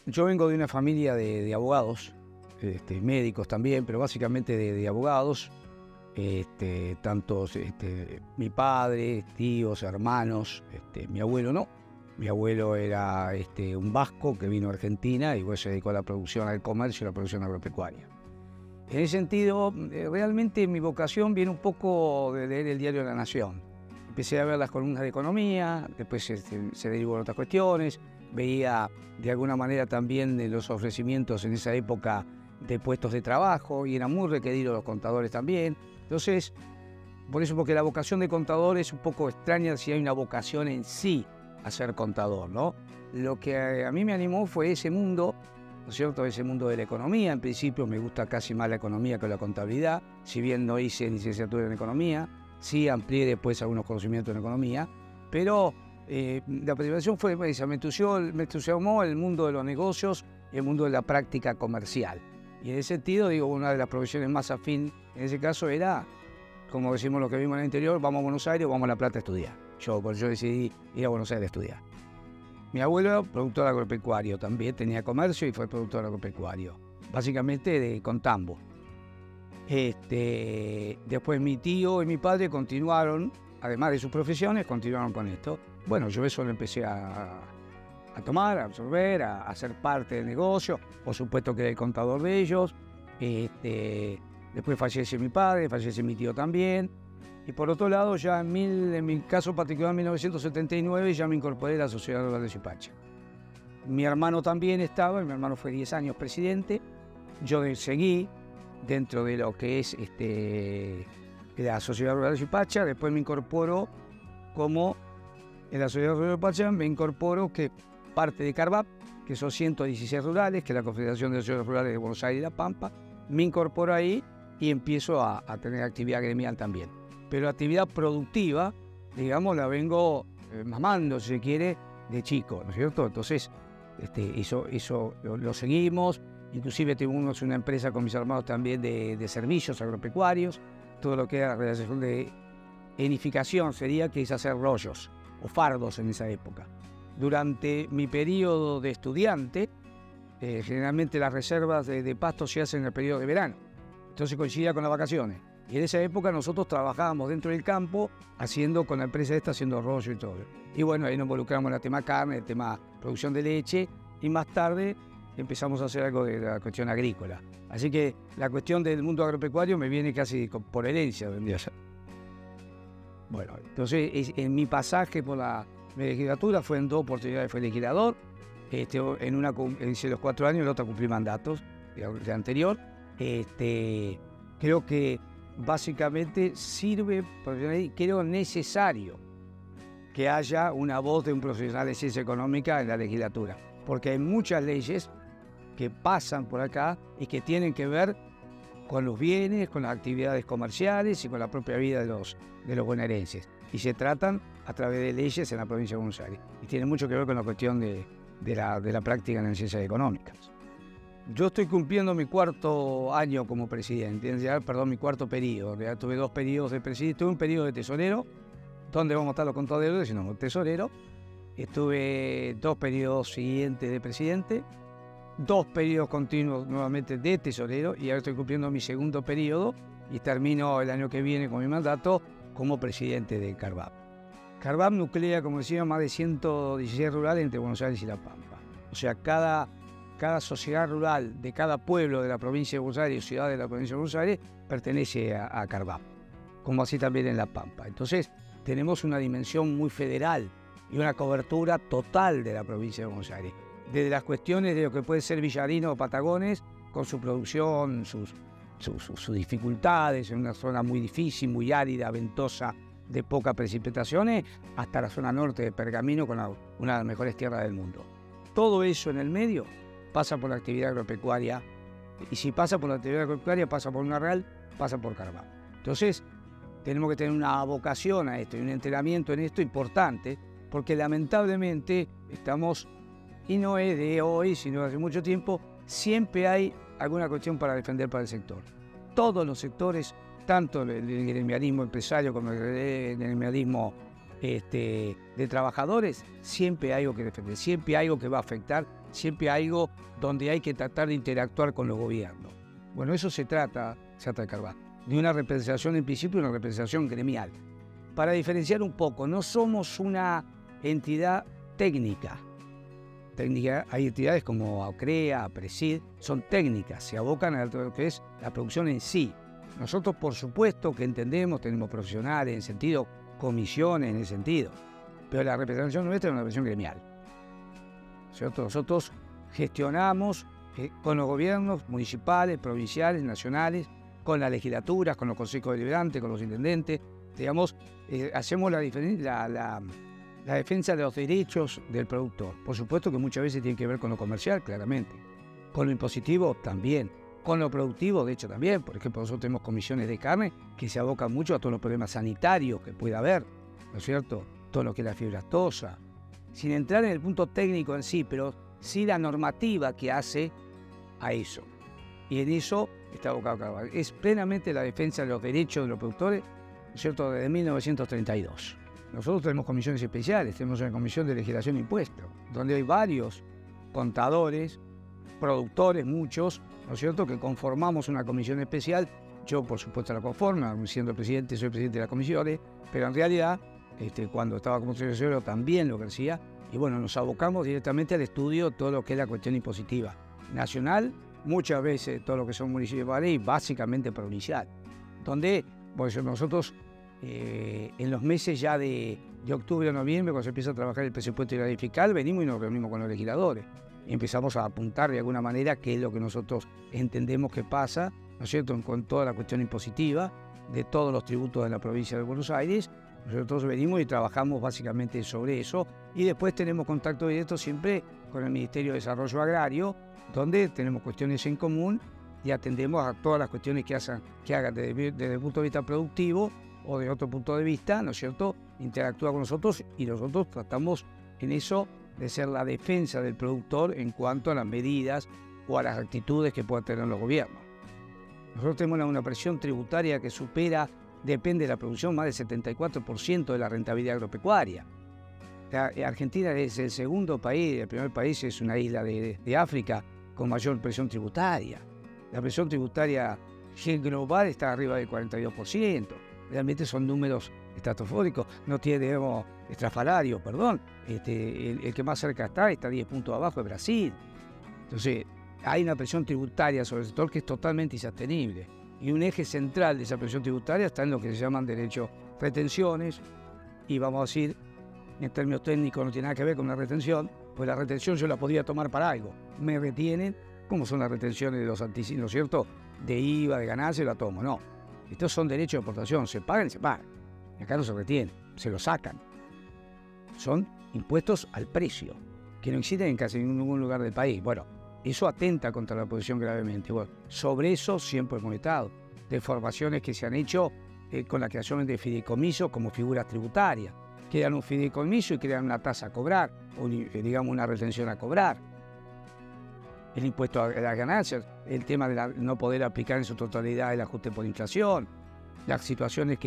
Yo vengo de una familia de abogados, médicos también, pero básicamente de abogados. Tantos, mi padre, tíos, hermanos, mi abuelo no. Mi abuelo era un vasco que vino a Argentina y pues se dedicó a la producción, al comercio y a la producción agropecuaria. En ese sentido, realmente mi vocación viene un poco de leer el diario La Nación. Empecé a ver las columnas de economía, después se derivó en otras cuestiones, veía de alguna manera también los ofrecimientos en esa época de puestos de trabajo y eran muy requeridos los contadores también. Entonces, por eso, porque la vocación de contador es un poco extraña si hay una vocación en sí a ser contador, ¿no? Lo que a mí me animó fue ese mundo, ¿no es cierto? Ese mundo de la economía. En principio me gusta casi más la economía que la contabilidad, si bien no hice licenciatura en economía, sí amplié después algunos conocimientos en economía, pero la participación fue esa, me entusiasmó el mundo de los negocios y el mundo de la práctica comercial. Y en ese sentido, digo, una de las profesiones más afín en ese caso era, como decimos lo que vimos en el interior, vamos a Buenos Aires o vamos a La Plata a estudiar. Yo decidí ir a Buenos Aires a estudiar. Mi abuelo era productor agropecuario, también tenía comercio y fue productor agropecuario, básicamente con tambo. Después mi tío y mi padre continuaron, además de sus profesiones, continuaron con esto. Bueno, yo eso lo empecé a tomar, a absorber, a ser parte del negocio. Por supuesto que era el contador de ellos. Después fallece mi padre, fallece mi tío también. Y por otro lado, ya en mi caso particular, en 1979, ya me incorporé a la Sociedad Rural de Suipacha. Mi hermano también estaba, mi hermano fue 10 años presidente. Yo seguí dentro de lo que es la Sociedad Rural de Suipacha. Después me incorporó como en la Sociedad Rural de Suipacha, me incorporó que parte de Carvap, que son 116 rurales, que es la Confederación de Sociedades Rurales de Buenos Aires y La Pampa. Me incorporo ahí y empiezo a tener actividad gremial también. Pero actividad productiva, digamos, la vengo mamando, si se quiere, de chico, ¿no es cierto? Entonces, eso lo seguimos. Inclusive tuvimos una empresa con mis hermanos también de servicios agropecuarios, todo lo que era realización de enificación sería, que es hacer rollos o fardos en esa época. Durante mi periodo de estudiante, generalmente las reservas de pasto se hacen en el periodo de verano, entonces coincidía con las vacaciones. Y en esa época nosotros trabajábamos dentro del campo, con la empresa haciendo rollo y todo. Y bueno, ahí nos involucramos en el tema carne, el tema producción de leche, y más tarde empezamos a hacer algo de la cuestión agrícola. Así que la cuestión del mundo agropecuario me viene casi por herencia, vendría a ser. Bueno, entonces en mi pasaje por la legislatura fue en 2 oportunidades, fue legislador. En una hice los 4 años, en la otra cumplí mandatos de anterior. Creo que básicamente sirve, porque creo necesario que haya una voz de un profesional de ciencia económica en la legislatura, porque hay muchas leyes que pasan por acá y que tienen que ver con los bienes, con las actividades comerciales y con la propia vida de los bonaerenses. Y se tratan a través de leyes en la provincia de Buenos Aires. Y tiene mucho que ver con la cuestión de la práctica en las ciencias económicas. Yo estoy cumpliendo mi 4º año como presidente, mi 4º periodo. Tuve 2 periodos de presidente, tuve un periodo de tesorero, donde vamos a estar los contadores, sino tesorero. Estuve 2 periodos siguientes de presidente, 2 periodos continuos nuevamente de tesorero, y ahora estoy cumpliendo mi 2º periodo y termino el año que viene con mi mandato como presidente de Carvap. Carvap nuclea, como decía, más de 116 rurales entre Buenos Aires y La Pampa. O sea, cada sociedad rural de cada pueblo de la provincia de Buenos Aires, ciudad de la provincia de Buenos Aires, pertenece a Carvap, como así también en La Pampa. Entonces, tenemos una dimensión muy federal y una cobertura total de la provincia de Buenos Aires. Desde las cuestiones de lo que puede ser Villarino o Patagones, con su producción, sus dificultades, en una zona muy difícil, muy árida, ventosa, de pocas precipitaciones, hasta la zona norte de Pergamino, con una de las mejores tierras del mundo. Todo eso en el medio pasa por la actividad agropecuaria, y si pasa por la actividad agropecuaria, pasa por una real, pasa por Carvap. Entonces, tenemos que tener una vocación a esto y un entrenamiento en esto importante, porque lamentablemente estamos, y no es de hoy, sino de hace mucho tiempo, siempre hay alguna cuestión para defender para el sector. Todos los sectores, tanto el gremialismo empresario como el gremialismo de trabajadores, siempre hay algo que defender, siempre hay algo que va a afectar, siempre hay algo donde hay que tratar de interactuar con los gobiernos. Bueno, eso se trata de Carvajal, de una representación en principio, una representación gremial. Para diferenciar un poco, no somos una entidad técnica. Hay entidades como AOCREA, APRESID, son técnicas, se abocan a lo que es la producción en sí. Nosotros, por supuesto, que entendemos, tenemos profesionales en sentido, comisiones en ese sentido, pero la representación nuestra es una representación gremial, ¿cierto? Nosotros gestionamos con los gobiernos municipales, provinciales, nacionales, con las legislaturas, con los consejos deliberantes, con los intendentes, digamos, hacemos la defensa de los derechos del productor. Por supuesto que muchas veces tiene que ver con lo comercial, claramente, con lo impositivo también, con lo productivo, de hecho, también. Por ejemplo, nosotros tenemos comisiones de carne que se abocan mucho a todos los problemas sanitarios que pueda haber, ¿no es cierto? Todo lo que es la fibra aftosa, sin entrar en el punto técnico en sí, pero sí la normativa que hace a eso. Y en eso está abocado Carvajal. Es plenamente la defensa de los derechos de los productores, ¿no es cierto?, desde 1932. Nosotros tenemos comisiones especiales, tenemos una comisión de legislación de impuestos, donde hay varios contadores, productores, muchos, ¿no es cierto?, que conformamos una comisión especial. Yo, por supuesto, la conformo, siendo presidente, soy presidente de las comisiones, pero en realidad, cuando estaba como secretario también lo ejercía, y bueno, nos abocamos directamente al estudio de todo lo que es la cuestión impositiva nacional, muchas veces todo lo que son municipales y básicamente provincial, donde pues, nosotros en los meses ya de octubre o noviembre, cuando se empieza a trabajar el presupuesto y la ley fiscal, venimos y nos reunimos con los legisladores y empezamos a apuntar de alguna manera qué es lo que nosotros entendemos que pasa, ¿no es cierto?, con toda la cuestión impositiva de todos los tributos de la provincia de Buenos Aires. Nosotros venimos y trabajamos básicamente sobre eso y después tenemos contacto directo siempre con el Ministerio de Desarrollo Agrario, donde tenemos cuestiones en común y atendemos a todas las cuestiones que hagan desde el punto de vista productivo o de otro punto de vista, ¿no es cierto?, interactúa con nosotros y nosotros tratamos en eso de ser la defensa del productor en cuanto a las medidas o a las actitudes que puedan tener los gobiernos. Nosotros tenemos una presión tributaria que supera, depende de la producción, más del 74% de la rentabilidad agropecuaria. Argentina es el segundo país, el primer país es una isla de África con mayor presión tributaria. La presión tributaria global está arriba del 42%. Realmente son números estratosféricos, no tiene, digamos, estrafalario, perdón. El que más cerca está 10 puntos abajo de Brasil. Entonces, hay una presión tributaria sobre el sector que es totalmente insostenible. Y un eje central de esa presión tributaria está en lo que se llaman derechos retenciones, y vamos a decir, en términos técnicos no tiene nada que ver con una retención, pues la retención yo la podría tomar para algo. Me retienen, como son las retenciones de los anticipos, ¿no es cierto?, de IVA, de ganancia, la tomo. No, estos son derechos de exportación, se pagan y se pagan. Y acá no se retienen, se lo sacan. Son impuestos al precio, que no existen en casi ningún lugar del país. Bueno, eso atenta contra la oposición gravemente. Bueno, sobre eso siempre hemos estado. Deformaciones que se han hecho con la creación de fideicomisos como figuras tributarias. Crean un fideicomiso y crean una tasa a cobrar, o digamos una retención a cobrar. El impuesto a las ganancias, el tema de no poder aplicar en su totalidad el ajuste por inflación, las situaciones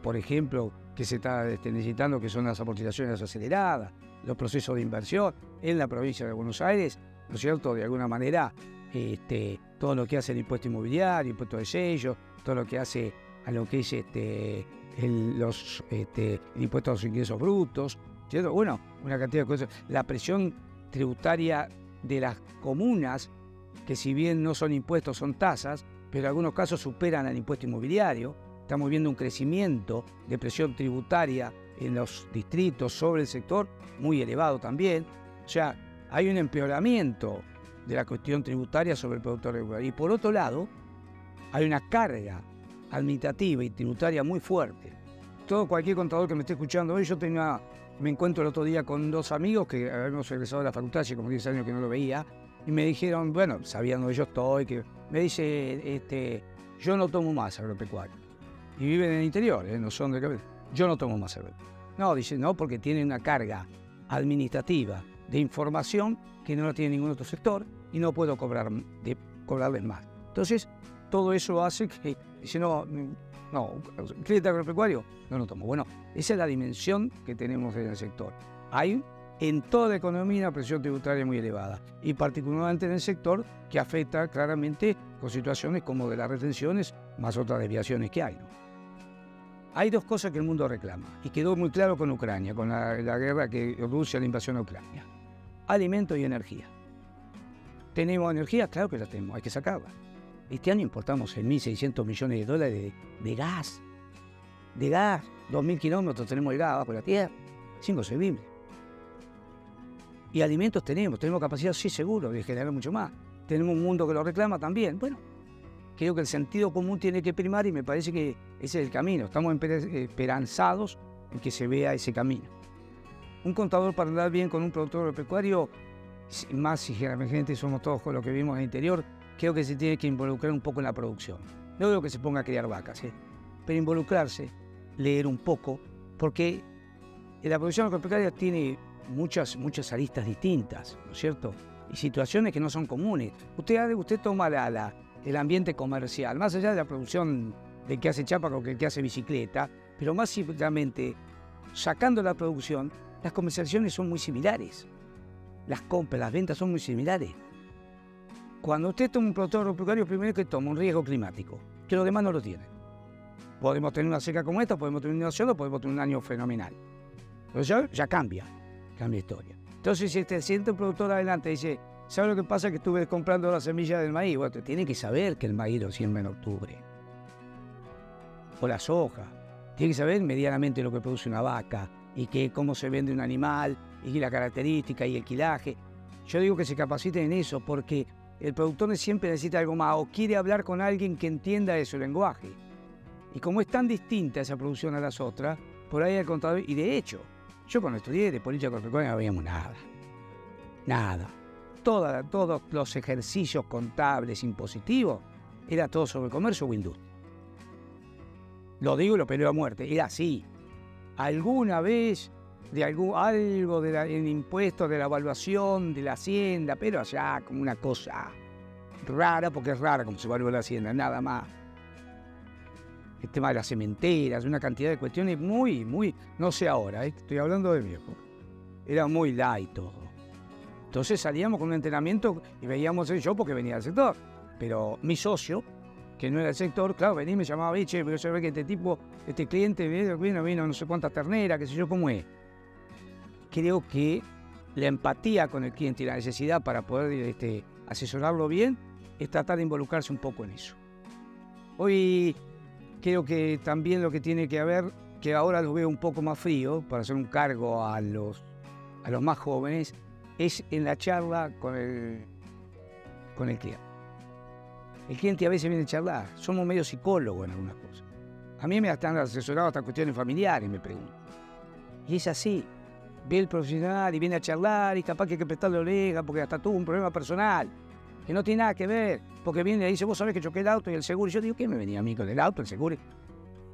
por ejemplo, que se está necesitando, que son las amortizaciones aceleradas, los procesos de inversión en la provincia de Buenos Aires, ¿no es cierto?, de alguna manera, todo lo que hace el impuesto inmobiliario, impuesto de sellos, todo lo que hace a lo que es el impuesto a los ingresos brutos, ¿cierto? Bueno, una cantidad de cosas. La presión tributaria de las comunas, que si bien no son impuestos, son tasas, pero en algunos casos superan al impuesto inmobiliario. Estamos viendo un crecimiento de presión tributaria en los distritos sobre el sector muy elevado también. O sea, hay un empeoramiento de la cuestión tributaria sobre el productor regular. Y por otro lado, hay una carga administrativa y tributaria muy fuerte. Cualquier contador que me esté escuchando hoy, me encuentro el otro día con dos amigos que habíamos egresado de la facultad, hace como 10 años que no lo veía, y me dijeron, bueno, sabían dónde yo estoy, que me dice, yo no tomo más agropecuario. Y viven en el interior, no son de cabeza. Yo no tomo más agropecuario. No, dice, no, porque tiene una carga administrativa de información que no la tiene ningún otro sector y no puedo cobrarles más. Entonces, todo eso hace que, dice, no, No, un cliente agropecuario no lo tomo. Bueno, esa es la dimensión que tenemos en el sector. Hay en toda la economía una presión tributaria muy elevada y particularmente en el sector que afecta claramente con situaciones como de las retenciones más otras desviaciones que hay, ¿no? Hay dos cosas que el mundo reclama y quedó muy claro con Ucrania, con la guerra que Rusia, la invasión a Ucrania. Alimento y energía. ¿Tenemos energía? Claro que la tenemos, hay que sacarla. Este año importamos $1.600 millones de gas. De gas, 2.000 kilómetros tenemos el gas bajo la tierra, es inconcebible. Y alimentos tenemos capacidad, sí, seguro, de generar mucho más. Tenemos un mundo que lo reclama también. Bueno, creo que el sentido común tiene que primar y me parece que ese es el camino. Estamos esperanzados en que se vea ese camino. Un contador para andar bien con un productor agropecuario, más si generalmente somos todos con lo que vivimos en el interior, creo que se tiene que involucrar un poco en la producción. No digo que se ponga a criar vacas, pero involucrarse, leer un poco, porque la producción agropecuaria tiene muchas aristas distintas, ¿no es cierto? Y situaciones que no son comunes. Usted toma el ambiente comercial, más allá de la producción del que hace chapa con el que hace bicicleta, pero más simplemente, sacando la producción, las comercializaciones son muy similares. Las compras, las ventas son muy similares. Cuando usted toma un productor agropecuario, primero que toma un riesgo climático, que los demás no lo tienen. Podemos tener una seca como esta, podemos tener una inundación o podemos tener un año fenomenal. Entonces ya cambia historia. Entonces, si te siente un productor adelante y dice, ¿sabe lo que pasa? Que estuve comprando la semilla del maíz. Bueno, tiene que saber que el maíz lo siembra en octubre. O la soja. Tiene que saber medianamente lo que produce una vaca y cómo se vende un animal y la característica y el quilaje. Yo digo que se capaciten en eso porque el productor siempre necesita algo más o quiere hablar con alguien que entienda ese lenguaje. Y como es tan distinta esa producción a las otras, por ahí el contador, y de hecho, yo cuando estudié de política agropecuaria no veíamos nada. Todos los ejercicios contables impositivos era todo sobre comercio o industria. Lo digo y lo peleo a muerte, era así. Alguna vez algo del impuesto, de la evaluación, de la hacienda, pero allá como una cosa rara, porque es rara como se evalúa la hacienda, nada más. El tema de las cementeras, una cantidad de cuestiones muy, no sé ahora, estoy hablando de viejo. Era muy light todo. Entonces salíamos con un entrenamiento y veíamos yo porque venía del sector. Pero mi socio, que no era del sector, claro, venía y me llamaba, che, pero yo ve que este cliente vino no sé cuántas terneras, qué sé yo, cómo es. Creo que la empatía con el cliente y la necesidad para poder asesorarlo bien es tratar de involucrarse un poco en eso. Hoy creo que también lo que tiene que haber, que ahora lo veo un poco más frío, para hacer un cargo a los más jóvenes, es en la charla con el cliente. El cliente a veces viene a charlar, somos medio psicólogos en algunas cosas. A mí me están asesorando hasta cuestiones familiares, me pregunto. Y es así, ve el profesional y viene a charlar y capaz que hay que prestarle oreja porque hasta tuvo un problema personal, que no tiene nada que ver, porque viene y dice, vos sabés que choqué el auto y el seguro. Y yo digo, ¿qué me venía a mí con el auto, el seguro?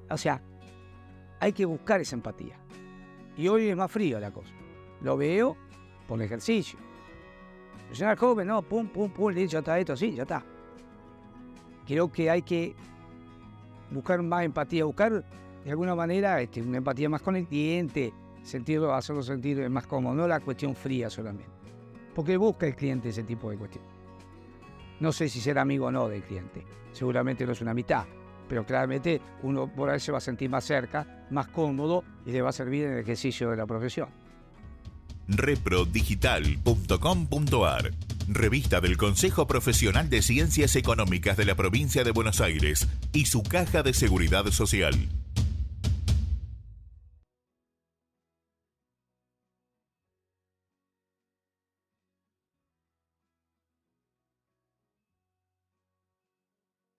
O sea, hay que buscar esa empatía. Y hoy es más frío la cosa. Lo veo por el ejercicio. El profesional joven, no, pum, le dice, ya está esto, sí, ya está. Creo que hay que buscar más empatía, buscar de alguna manera una empatía más con el cliente, hacerlo sentir más cómodo, no la cuestión fría solamente. Porque busca el cliente ese tipo de cuestiones. No sé si ser amigo o no del cliente, seguramente no es una mitad, pero claramente uno por ahí se va a sentir más cerca, más cómodo y le va a servir en el ejercicio de la profesión. Reprodigital.com.ar, revista del Consejo Profesional de Ciencias Económicas de la Provincia de Buenos Aires y su Caja de Seguridad Social.